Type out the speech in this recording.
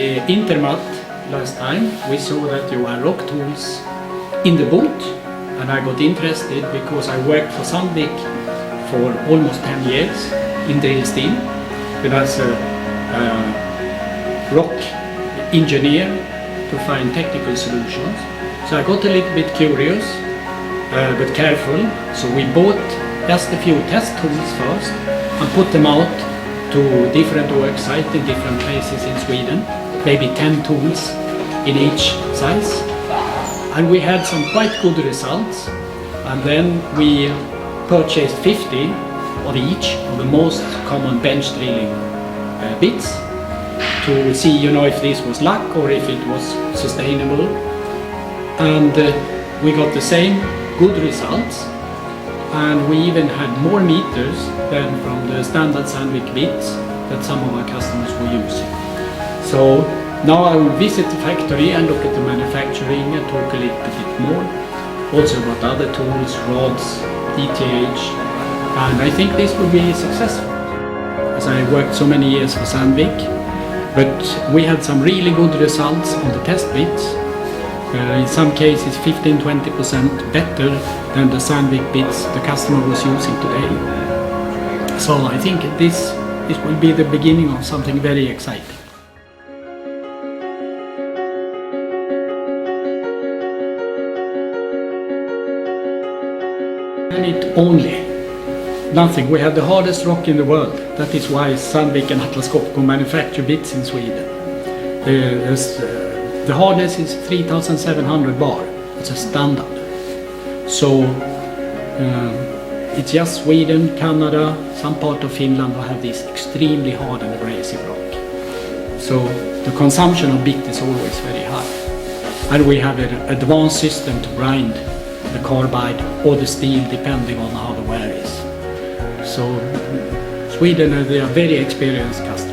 the Intermat last time, we saw that you had Rocktools in the booth, and I got interested because I worked for Sandvik for almost 10 years in drill steel, but as a rock engineer to find technical solutions. So I got a little bit curious, but careful. So we bought just a few test tools first and put them out to different work sites in different places in Sweden, maybe 10 tools in each size. And we had some quite good results. And then we purchased 50 of each of the most common bench drilling bits to see, if this was luck or if it was sustainable. And we got the same good results. And we even had more meters than from the standard Sandvik bits that some of our customers were using. So now I will visit the factory and look at the manufacturing and talk a little bit more. Also about other tools, rods, DTH, and I think this will be successful. As I worked so many years for Sandvik, but we had some really good results on the test bits. In some cases 15-20% better than the Sandvik bits the customer was using today. So I think this will be the beginning of something very exciting. And it only, nothing. We have the hardest rock in the world. That is why Sandvik and Atlas Copco manufacture bits in Sweden. The hardness is 3,700 bar. It's a standard. So it's just Sweden, Canada, some part of Finland who have this extremely hard and abrasive rock. So the consumption of bit is always very high. And we have an advanced system to grind the carbide or the steel depending on how the wear is. So Sweden, they are very experienced customers.